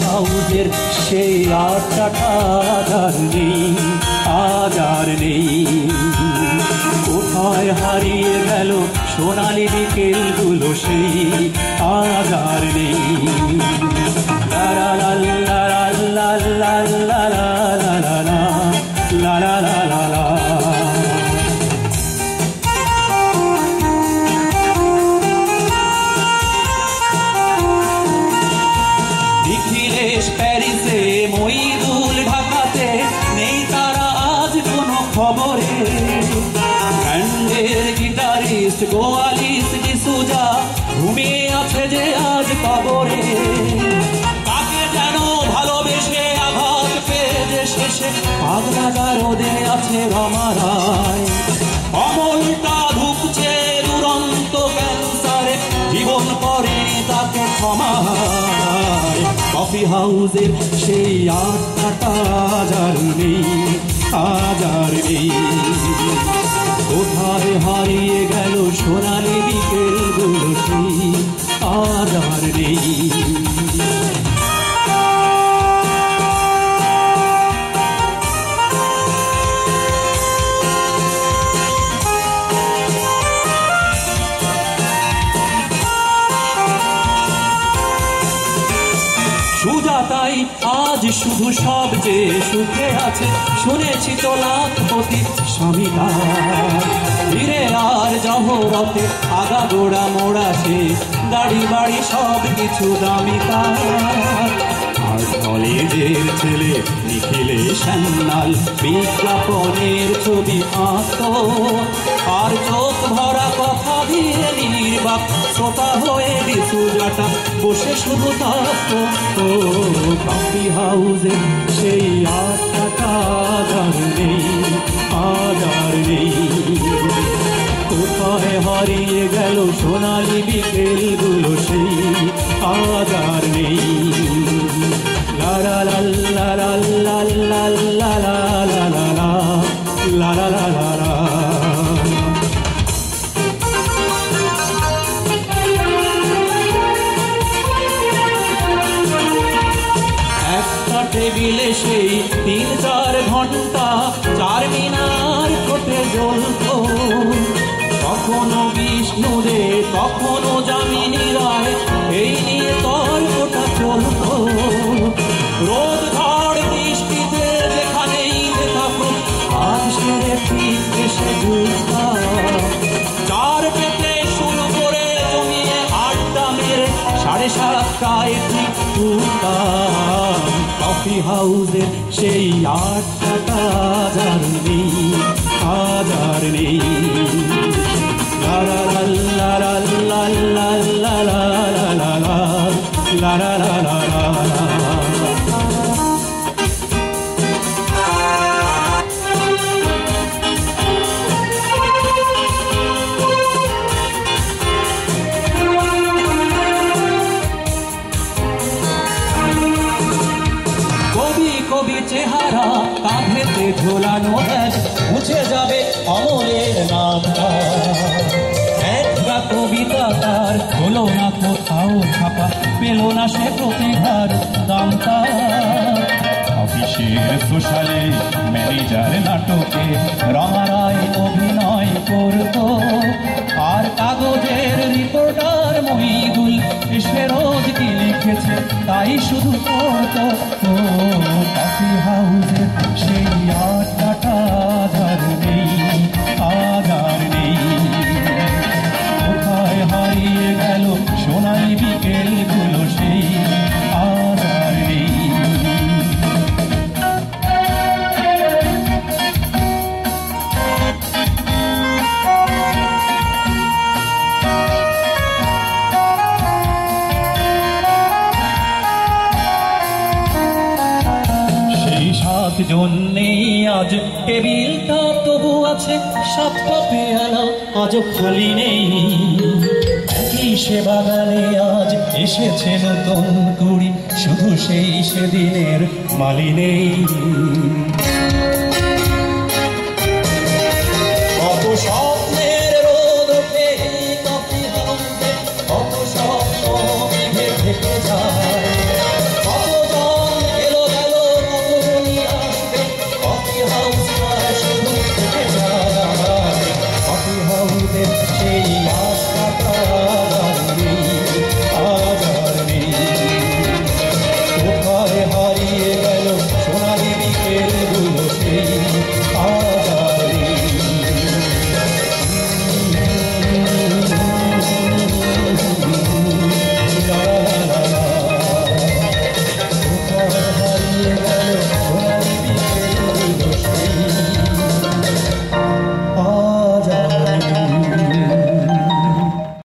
হাউজের সেই আড্ডাটা আজ আর নেই। কোথায় হারিয়ে গেল সোনালি বিকেলগুলো সেই আজ আর নেই। লা লা লা লা লা লা লা লা লা লা লা লা লা লা। নিখিলেশ প্যারিসে, মইদুল ঢাকাতে, নেই তারা আজ কোনো খবরে। ব্যান্ডের গিটারিস্ট গোয়ালিস ডিসুজা ঘুমিয়ে আছে যে আজ কবরে। তাকে যেন ভালোবেসে আঘাত পেয়ে যে শেষে পাগলা রোদে আছে রমারায়। অমলটা ধুকছে দুরন্ত ক্যান্সারে, জীবন করেনি তাকে ক্ষমায়। কফি হাউজের সেই আড্ডাটা আজ আর নেই, আজ আর নেই। কোথায় হারিয়ে গেল সোনালি বিকেলগুলো সেই আজ আর নেই। সুজাতাই আজ শুধু সবচেয়ে সুখে আছে, শুনেছি তো লাখপতি স্বামীটা। ধীরে আর জহরতে আগা গোড়া মোড়াছে, গাড়ি বাড়ি সব কিছু দামি তার। আর কলেজের ছেলে নিখিলেশ সান্যাল বিজ্ঞাপনের ছবি আঁকত, আর চোখ ভরা কথা দিয়ে নির্বাক শ্রোতা হয়ে ডিসুজাটা বসে শুধু থাকতো। কফি হাউজে সেই আড্ডাটা আজ আর নেই, আজ আর নেই। কোথায় হারিয়ে গেল সোনালি বিকেলগুলো সেই আজ আর নেই। লা লা লা লা লা লা লা লা লা লা লা লা লা লা লা। একটা টেবিলে সেই 3-4 ঘন্টা চারমিনার কোটে জ্বলত। কখনো বিষ্ণুরে, কখনো যামিনী রায়, এই নিয়ে তর্কটা চলত। রোদ ঝড় বৃষ্টিতে যেখানেই থাকো, আজ সেরে ঠিক এসে জুতা। চার পেতে শুরু করে জমিয়ে আড্ডা মেরে 7:30টায় ঠিক উঠতাম। কফি হাউজের সেই আড্ডাটা আজ আর নেই, আজ আর নেই। লা লা লা লা লা লা লা লা লা লা লা লা লা লা। কবি চেহারা কাঁধেতে ঝোলানো ব্যাগ, মুছে যাবে অমলের নামটা। একটা কবিতা তার হলো না কোথাও ছাপা, পেল না সে প্রতিভার দামটা। অফিসের সোশ্যালে ম্যানেজার নাটকে রমারায় অভিনয় করত, আর কাগজের রিপোর্টার মইদুল এসে রোজ কি লিখেছে তাই শুধু পড়ত। কফি হাউজের সেই আড্ডাটা আজ আর নেই, আজ আর নেই। কোথায় হারিয়ে গেল সোনালি বিকেলগুলো সেই আজ আর নেই। জন নেই আজ, টেবিলটা তবু আছে, 7টা পেয়ালা আজও খালি নেই। একই সে বাগানে আজ এসেছে নতুন কুড়ি, শুধু সেই সেদিনের মালি নেই। কত স্বপ্নের রোদ ওঠে কফি হাউসে, কত স্বপ্ন মেঘে থেকে যায়।